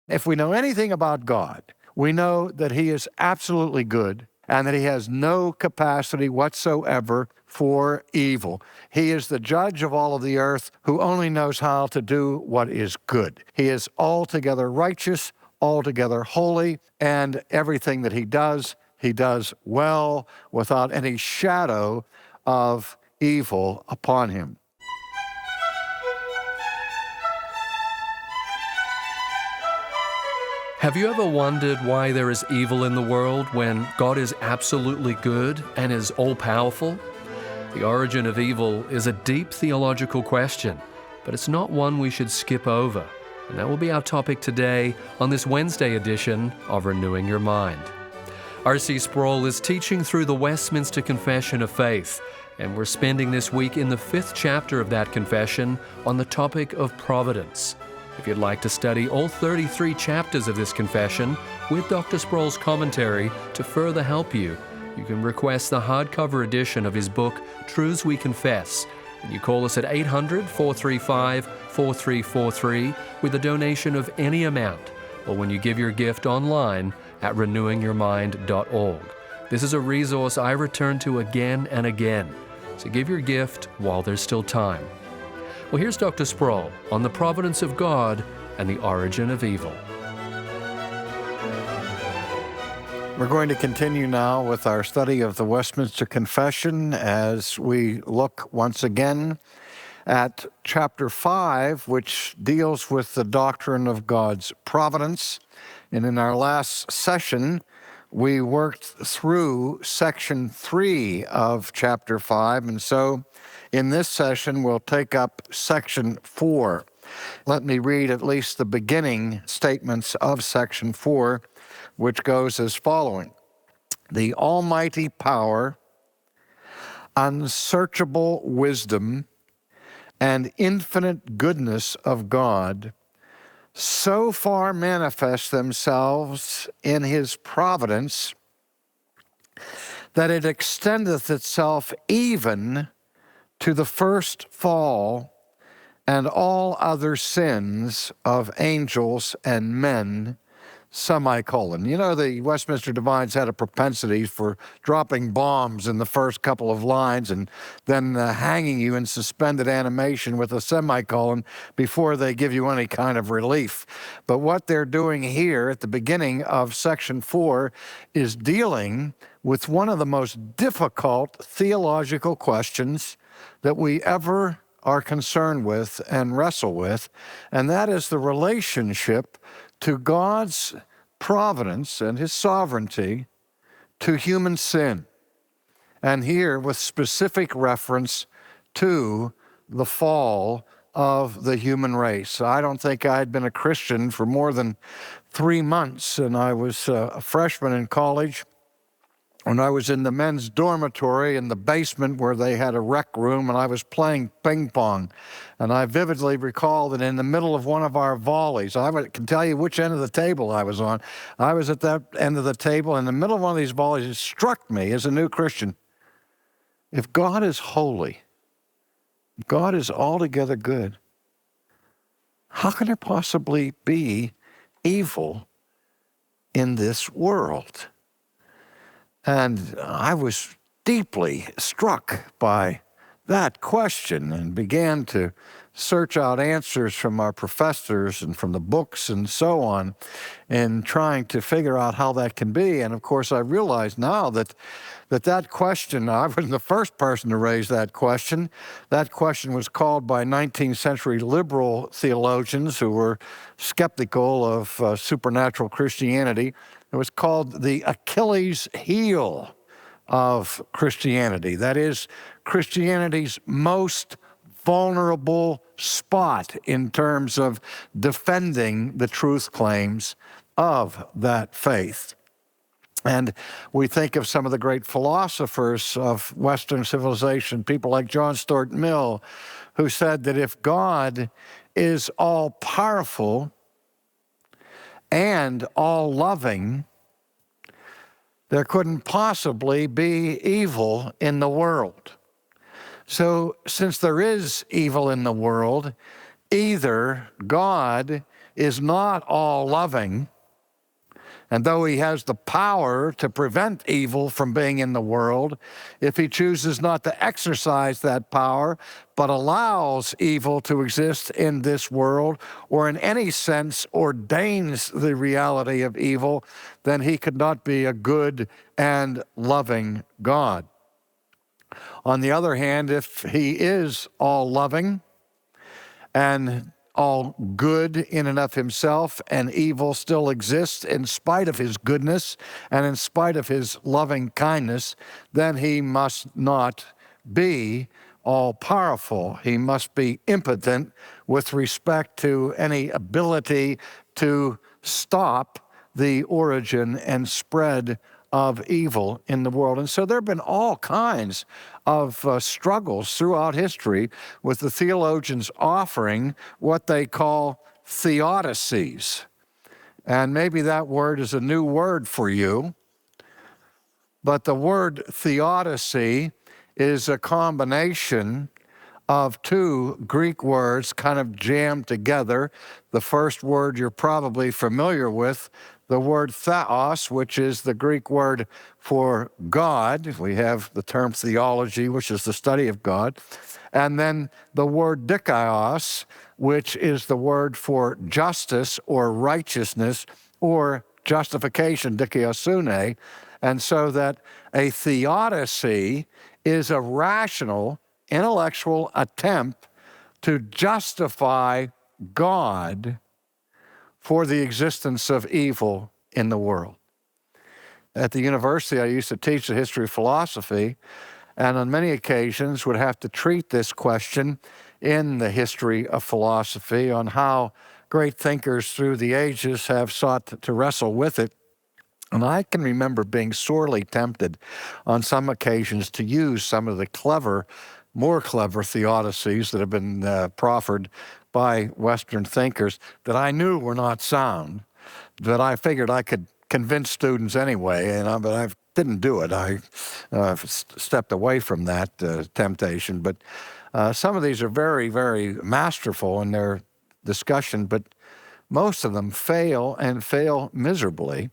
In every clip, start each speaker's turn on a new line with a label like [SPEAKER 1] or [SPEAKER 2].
[SPEAKER 1] If we know anything about God, we know that He is absolutely good and that He has no capacity whatsoever for evil. He is the judge of all of the earth who only knows how to do what is good. He is altogether righteous, altogether holy, and everything that He does well without any shadow of evil upon Him.
[SPEAKER 2] Have you ever wondered why there is evil in the world when God is absolutely good and is all-powerful? The origin of evil is a deep theological question, but it's not one we should skip over. And that will be our topic today on this Wednesday edition of Renewing Your Mind. R.C. Sproul is teaching through the Westminster Confession of Faith, and we're spending this week in the 5th chapter of that confession on the topic of providence. If you'd like to study all 33 chapters of this confession with Dr. Sproul's commentary to further help you, you can request the hardcover edition of his book, Truths We Confess. And you call us at 800-435-4343 with a donation of any amount, or when you give your gift online at renewingyourmind.org. This is a resource I return to again and again, so give your gift while there's still time. Well, here's Dr. Sproul on the providence of God and the origin of evil.
[SPEAKER 1] We're going to continue now with our study of the Westminster Confession as we look once again at chapter 5, which deals with the doctrine of God's providence. And in our last session, we worked through section 3 of chapter 5, and so in this session, we'll take up section 4. Let me read at least the beginning statements of section 4, which goes as following. The almighty power, unsearchable wisdom, and infinite goodness of God so far manifest themselves in His providence that it extendeth itself even to the first fall and all other sins of angels and men, semicolon. You know, the Westminster Divines had a propensity for dropping bombs in the first couple of lines and then hanging you in suspended animation with a semicolon before they give you any kind of relief. But what they're doing here at the beginning of section 4 is dealing with one of the most difficult theological questions that we ever are concerned with and wrestle with, and that is the relationship to God's providence and His sovereignty to human sin. And here with specific reference to the fall of the human race. I don't think I'd been a Christian for more than 3 months, and I was a freshman in college when I was in the men's dormitory in the basement where they had a rec room, and I was playing ping pong. And I vividly recall that in the middle of one of our volleys, I can tell you which end of the table I was on. I was at that end of the table. In the middle of one of these volleys, it struck me as a new Christian. If God is holy, God is altogether good, how can there possibly be evil in this world? And I was deeply struck by that question and began to search out answers from our professors and from the books and so on in trying to figure out how that can be. And of course, I realize now that question, I wasn't the first person to raise that question. That question was called by 19th century liberal theologians who were skeptical of supernatural Christianity. It was called the Achilles heel of Christianity. That is, Christianity's most vulnerable spot in terms of defending the truth claims of that faith. And we think of some of the great philosophers of Western civilization, people like John Stuart Mill, who said that if God is all-powerful and all-loving, there couldn't possibly be evil in the world. So since there is evil in the world, either God is not all loving, and though he has the power to prevent evil from being in the world, if he chooses not to exercise that power, but allows evil to exist in this world, or in any sense ordains the reality of evil, then he could not be a good and loving God. On the other hand, if he is all loving and all good in and of himself, and evil still exists in spite of his goodness and in spite of his loving kindness, then he must not be all-powerful. He must be impotent with respect to any ability to stop the origin and spread of evil in the world. And so there have been all kinds of struggles throughout history with the theologians offering what they call theodicies. And maybe that word is a new word for you, but the word theodicy is a combination of two Greek words kind of jammed together. The first word you're probably familiar with, the word theos, which is the Greek word for God. We have the term theology, which is the study of God. And then the word dikaios, which is the word for justice or righteousness or justification, dikaiosune. And so that a theodicy is a rational, intellectual attempt to justify God for the existence of evil in the world. At the university, I used to teach the history of philosophy, and on many occasions would have to treat this question in the history of philosophy on how great thinkers through the ages have sought to wrestle with it. And I can remember being sorely tempted on some occasions to use some of the more clever theodicies that have been proffered by Western thinkers that I knew were not sound, that I figured I could convince students anyway, but I didn't do it. I stepped away from that temptation. But some of these are very, very masterful in their discussion, but most of them fail and fail miserably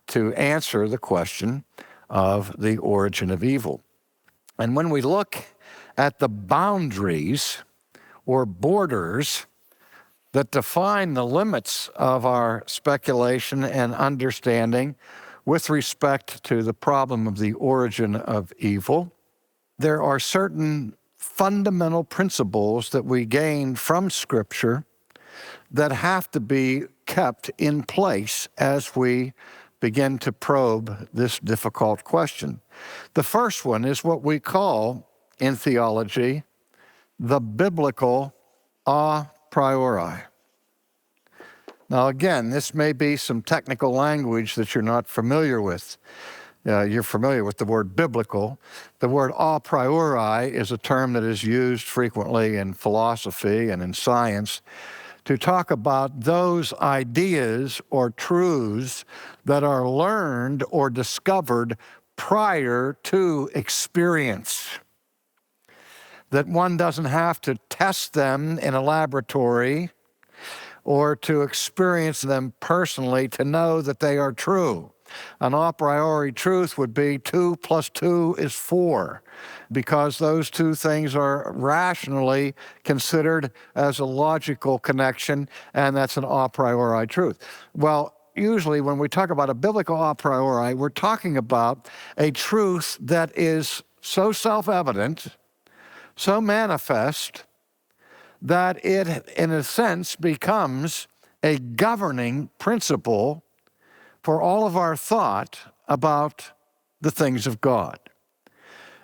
[SPEAKER 1] to answer the question of the origin of evil. And when we look at the boundaries or borders that define the limits of our speculation and understanding with respect to the problem of the origin of evil, there are certain fundamental principles that we gain from Scripture that have to be kept in place as we begin to probe this difficult question. The first one is what we call in theology the biblical a priori. Now again, this may be some technical language that you're not familiar with. You're familiar with the word biblical. The word a priori is a term that is used frequently in philosophy and in science to talk about those ideas or truths that are learned or discovered prior to experience, that one doesn't have to test them in a laboratory or to experience them personally to know that they are true. An a priori truth would be 2 + 2 is 4, because those two things are rationally considered as a logical connection, and that's an a priori truth. Well, usually when we talk about a biblical a priori, we're talking about a truth that is so self-evident, so manifest, that it, in a sense, becomes a governing principle for all of our thought about the things of God.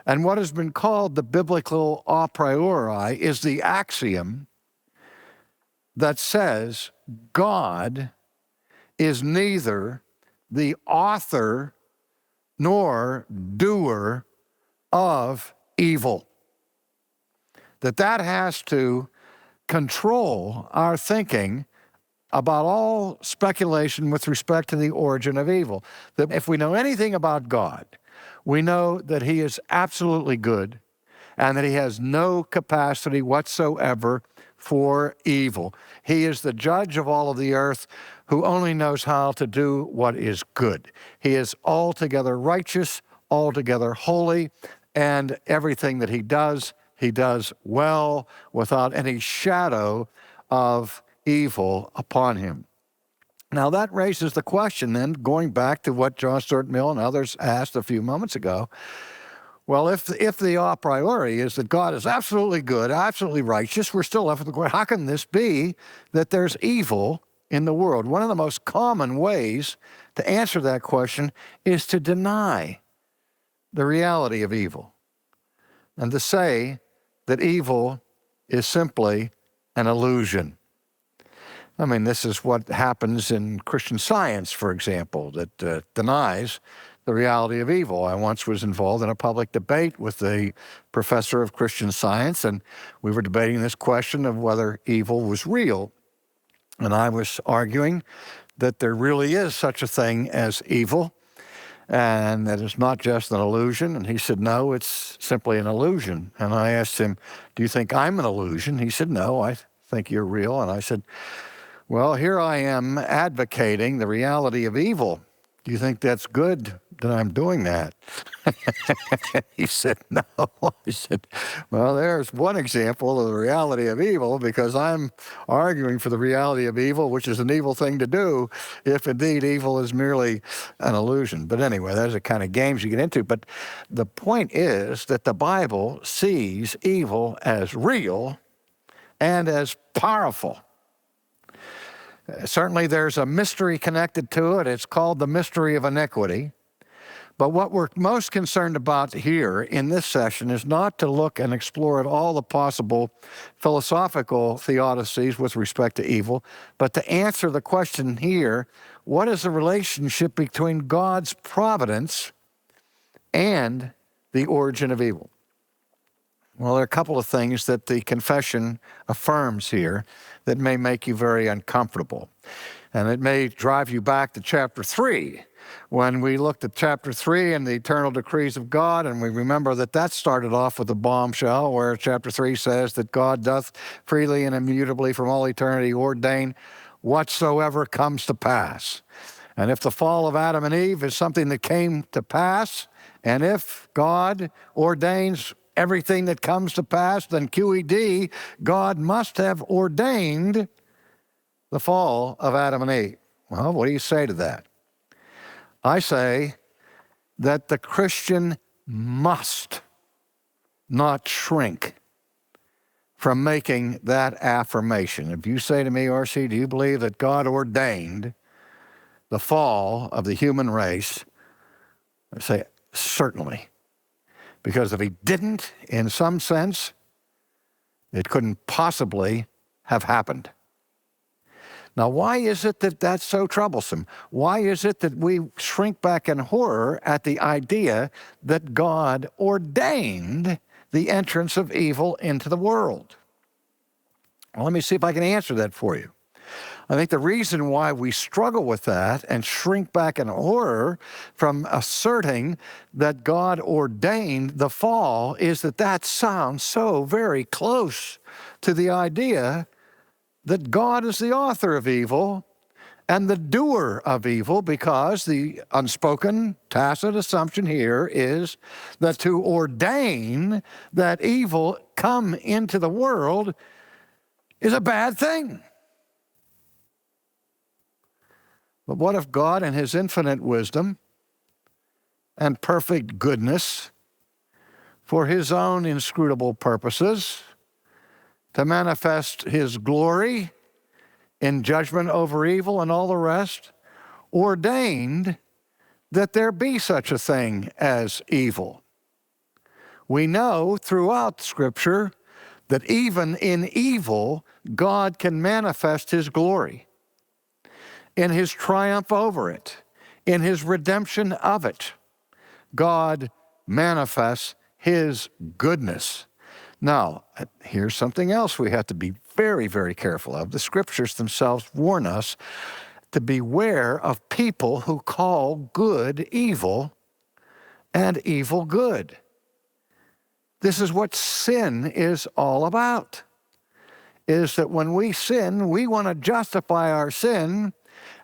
[SPEAKER 1] And what has been called the biblical a priori is the axiom that says God is neither the author nor doer of evil. That has to control our thinking about all speculation with respect to the origin of evil. That if we know anything about God, we know that he is absolutely good and that he has no capacity whatsoever for evil. He is the judge of all of the earth who only knows how to do what is good. He is altogether righteous, altogether holy, and everything that he does well without any shadow of evil upon him. Now that raises the question then, going back to what John Stuart Mill and others asked a few moments ago, well, if the a priori is that God is absolutely good, absolutely righteous, we're still left with the question, how can this be that there's evil in the world? One of the most common ways to answer that question is to deny the reality of evil and to say that evil is simply an illusion. I mean, this is what happens in Christian Science, for example, that denies the reality of evil. I once was involved in a public debate with a professor of Christian Science, and we were debating this question of whether evil was real. And I was arguing that there really is such a thing as evil, and that it's not just an illusion. And he said, no, it's simply an illusion. And I asked him, do you think I'm an illusion? He said, no, I think you're real. And I said, well, here I am advocating the reality of evil. Do you think that's good that I'm doing that? He said, no. I said, well, there's one example of the reality of evil, because I'm arguing for the reality of evil, which is an evil thing to do, if indeed evil is merely an illusion. But anyway, those are kind of games you get into. But the point is that the Bible sees evil as real and as powerful. Certainly there's a mystery connected to it. It's called the mystery of iniquity. But what we're most concerned about here in this session is not to look and explore at all the possible philosophical theodicies with respect to evil, but to answer the question here, what is the relationship between God's providence and the origin of evil? Well, there are a couple of things that the confession affirms here that may make you very uncomfortable. And it may drive you back to chapter 3, when we looked at chapter 3 and the eternal decrees of God, and we remember that started off with a bombshell, where chapter 3 says that God doth freely and immutably from all eternity ordain whatsoever comes to pass. And if the fall of Adam and Eve is something that came to pass, and if God ordains everything that comes to pass, then QED, God must have ordained the fall of Adam and Eve. Well, what do you say to that? I say that the Christian must not shrink from making that affirmation. If you say to me, R.C., do you believe that God ordained the fall of the human race? I say, certainly. Because if he didn't, in some sense, it couldn't possibly have happened. Now, why is it that that's so troublesome? Why is it that we shrink back in horror at the idea that God ordained the entrance of evil into the world? Well, let me see if I can answer that for you. I think the reason why we struggle with that and shrink back in horror from asserting that God ordained the fall is that sounds so very close to the idea that God is the author of evil and the doer of evil, because the unspoken, tacit assumption here is that to ordain that evil come into the world is a bad thing. But what if God, in his infinite wisdom and perfect goodness, for his own inscrutable purposes, to manifest his glory in judgment over evil and all the rest, ordained that there be such a thing as evil? We know throughout Scripture that even in evil, God can manifest his glory in his triumph over it, in his redemption of it. God manifests his goodness. Now, here's something else we have to be very, very careful of. The Scriptures themselves warn us to beware of people who call good evil and evil good. This is what sin is all about, is that when we sin, we want to justify our sin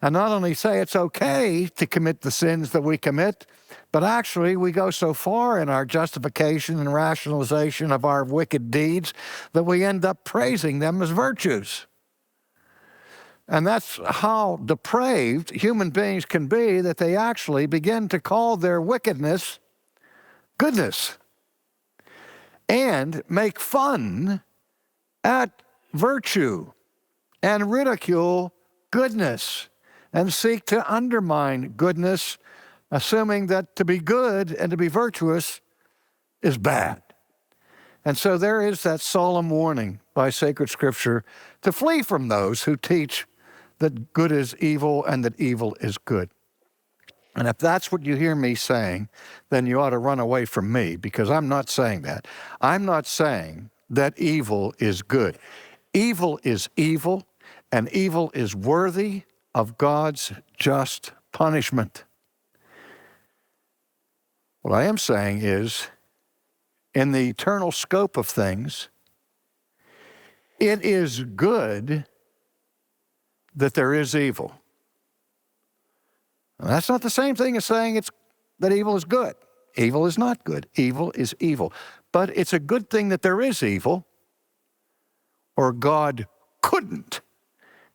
[SPEAKER 1] and not only say it's okay to commit the sins that we commit, but actually we go so far in our justification and rationalization of our wicked deeds that we end up praising them as virtues. And that's how depraved human beings can be, that they actually begin to call their wickedness goodness and make fun at virtue and ridicule goodness and seek to undermine goodness, assuming that to be good and to be virtuous is bad. And so there is that solemn warning by sacred scripture to flee from those who teach that good is evil and that evil is good. And if that's what you hear me saying, then you ought to run away from me, because I'm not saying that. I'm not saying that evil is good. Evil is evil, and evil is worthy of God's just punishment. What I am saying is, in the eternal scope of things, it is good that there is evil. And that's not the same thing as saying that evil is good. Evil is not good. Evil is evil. But it's a good thing that there is evil, or God couldn't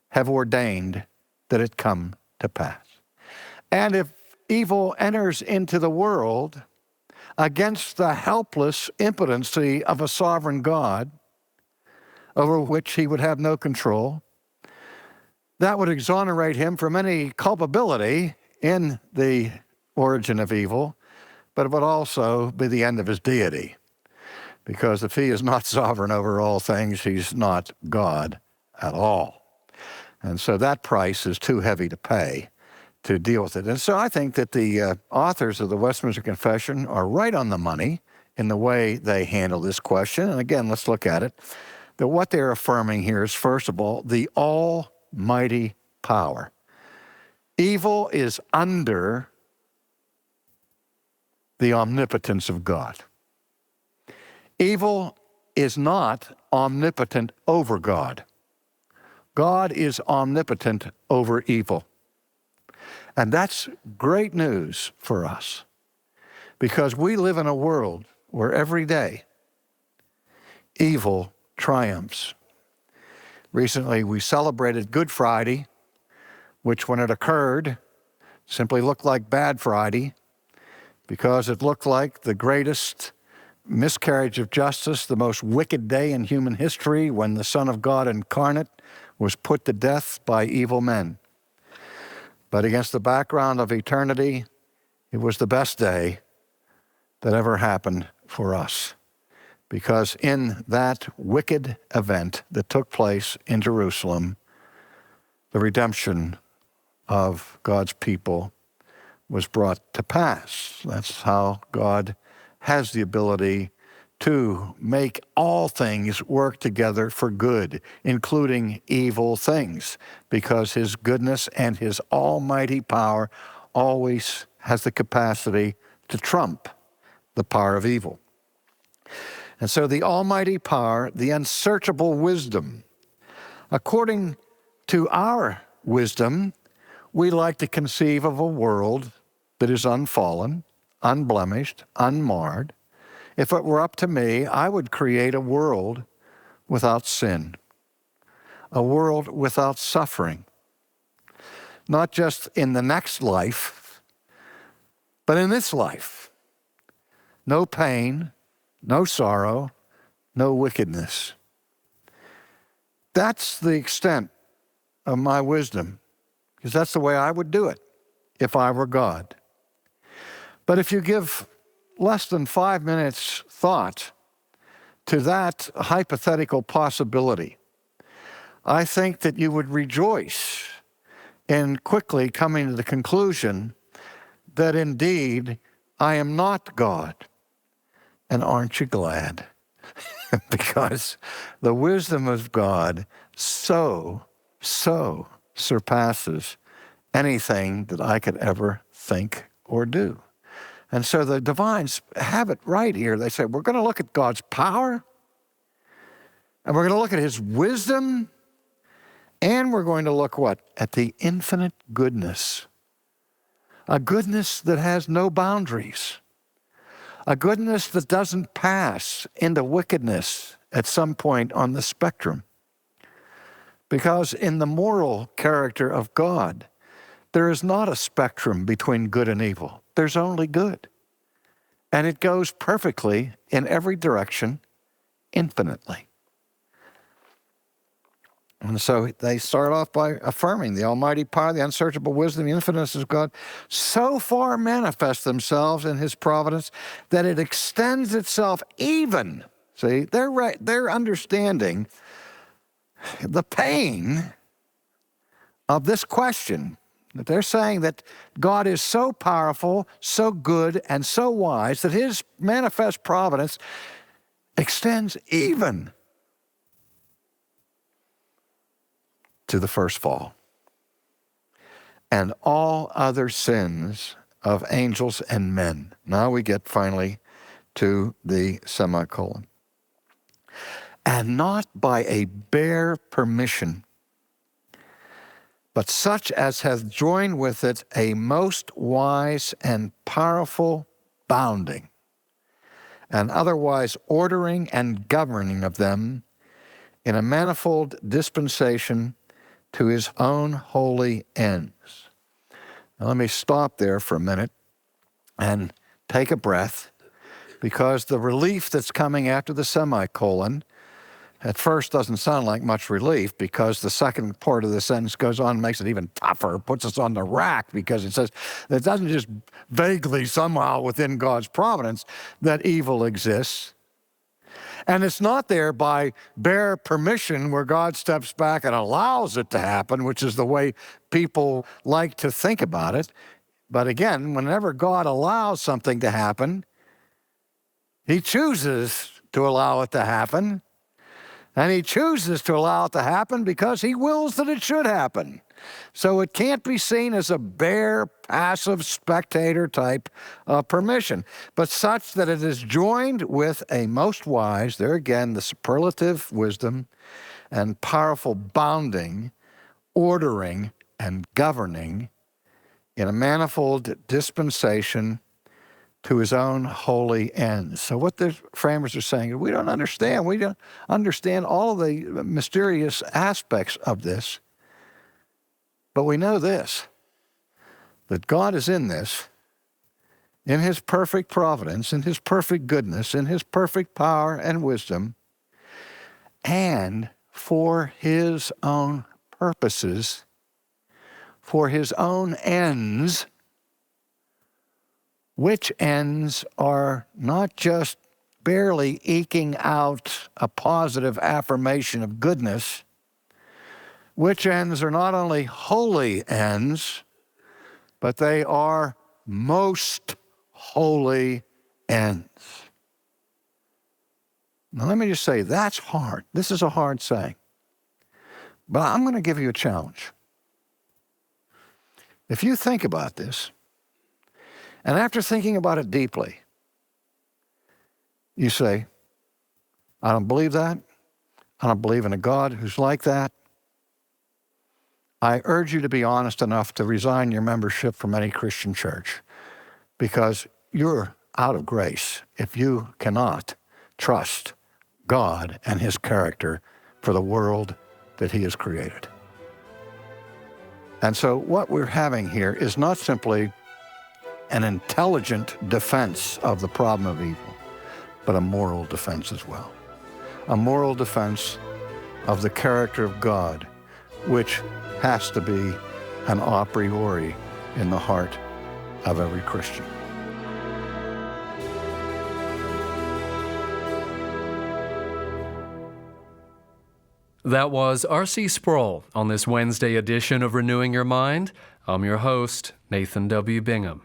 [SPEAKER 1] have ordained that it come to pass. And if evil enters into the world against the helpless impotency of a sovereign God, over which he would have no control, that would exonerate him from any culpability in the origin of evil, but it would also be the end of his deity. Because if he is not sovereign over all things, he's not God at all. And so that price is too heavy to pay to deal with it. And so I think that the authors of the Westminster Confession are right on the money in the way they handle this question. And again, let's look at it. That what they're affirming here is, first of all, the almighty power. Evil is under the omnipotence of God. Evil is not omnipotent over God. God is omnipotent over evil. And that's great news for us, because we live in a world where every day evil triumphs. Recently, we celebrated Good Friday, which when it occurred simply looked like Bad Friday, because it looked like the greatest miscarriage of justice, the most wicked day in human history, when the Son of God incarnate was put to death by evil men. But against the background of eternity, it was the best day that ever happened for us. Because in that wicked event that took place in Jerusalem, the redemption of God's people was brought to pass. That's how God has the ability to make all things work together for good, including evil things, because his goodness and his almighty power always has the capacity to trump the power of evil. And so the almighty power, the unsearchable wisdom, according to our wisdom, we like to conceive of a world that is unfallen, unblemished, unmarred. If it were up to me, I would create a world without sin, a world without suffering, not just in the next life, but in this life. No pain, no sorrow, no wickedness. That's the extent of my wisdom, because that's the way I would do it if I were God. But if you give less than 5 minutes thought to that hypothetical possibility, I think that you would rejoice in quickly coming to the conclusion that indeed I am not God. And aren't you glad? Because the wisdom of God so surpasses anything that I could ever think or do. And so the divines have it right here. They say, we're going to look at God's power, and we're going to look at his wisdom, and we're going to look what? At the infinite goodness. A goodness that has no boundaries. A goodness that doesn't pass into wickedness at some point on the spectrum. Because in the moral character of God, there is not a spectrum between good and evil. There's only good. And it goes perfectly in every direction, infinitely. And so they start off by affirming the almighty power, the unsearchable wisdom, the infiniteness of God so far manifest themselves in his providence that it extends itself even. See, they're understanding the pain of this question. That they're saying that God is so powerful, so good, and so wise that his manifest providence extends even to the first fall and all other sins of angels and men. Now we get finally to the semicolon. And not by a bare permission, but such as hath joined with it a most wise and powerful bounding, and otherwise ordering and governing of them in a manifold dispensation to his own holy ends. Now let me stop there for a minute and take a breath, because the relief that's coming after the semicolon at first doesn't sound like much relief, because the second part of the sentence goes on and makes it even tougher, puts us on the rack, because it says it doesn't just vaguely somehow within God's providence that evil exists. And it's not there by bare permission where God steps back and allows it to happen, which is the way people like to think about it. But again, whenever God allows something to happen, he chooses to allow it to happen. And he chooses to allow it to happen because he wills that it should happen. So it can't be seen as a bare, passive spectator type of permission, but such that it is joined with a most wise, there again, the superlative wisdom and powerful bounding, ordering, and governing in a manifold dispensation to his own holy ends. So what the framers are saying is we don't understand all of the mysterious aspects of this, but we know this, that God is in this, in his perfect providence, in his perfect goodness, in his perfect power and wisdom, and for his own purposes, for his own ends, which ends are not just barely eking out a positive affirmation of goodness, which ends are not only holy ends, but they are most holy ends. Now let me just say, that's hard. This is a hard saying. But I'm going to give you a challenge. If you think about this, and after thinking about it deeply, you say, I don't believe that. I don't believe in a God who's like that. I urge you to be honest enough to resign your membership from any Christian church, because you're out of grace if you cannot trust God and his character for the world that he has created. And so what we're having here is not simply an intelligent defense of the problem of evil, but a moral defense as well. A moral defense of the character of God, which has to be an a priori in the heart of every Christian.
[SPEAKER 2] That was R.C. Sproul on this Wednesday edition of Renewing Your Mind. I'm your host, Nathan W. Bingham.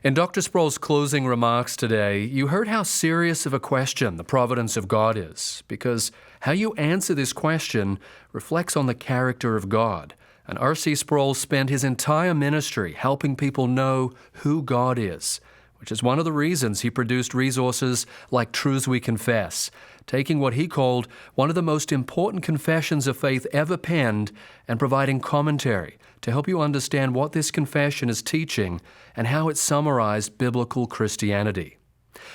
[SPEAKER 2] In Dr. Sproul's closing remarks today, you heard how serious of a question the providence of God is, because how you answer this question reflects on the character of God. And R.C. Sproul spent his entire ministry helping people know who God is, which is one of the reasons he produced resources like Truths We Confess, taking what he called one of the most important confessions of faith ever penned and providing commentary to help you understand what this confession is teaching and how it summarized biblical Christianity.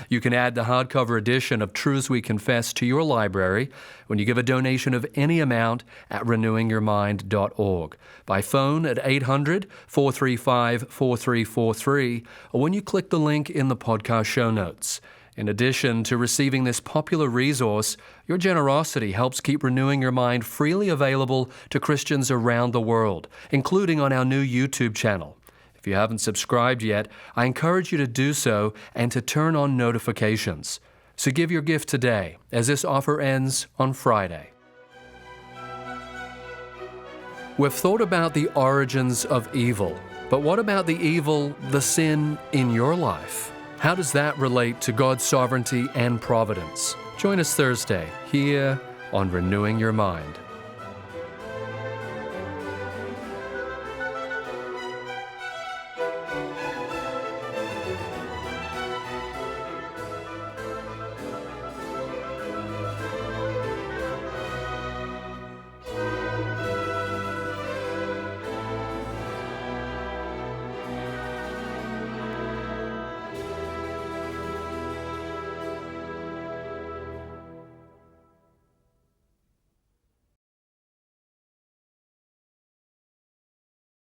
[SPEAKER 2] You can add the hardcover edition of Truths We Confess to your library when you give a donation of any amount at renewingyourmind.org, by phone at 800-435-4343, or when you click the link in the podcast show notes. In addition to receiving this popular resource, your generosity helps keep Renewing Your Mind freely available to Christians around the world, including on our new YouTube channel. If you haven't subscribed yet, I encourage you to do so and to turn on notifications. So give your gift today, as this offer ends on Friday. We've thought about the origins of evil, but what about the evil, the sin in your life? How does that relate to God's sovereignty and providence? Join us Thursday here on Renewing Your Mind.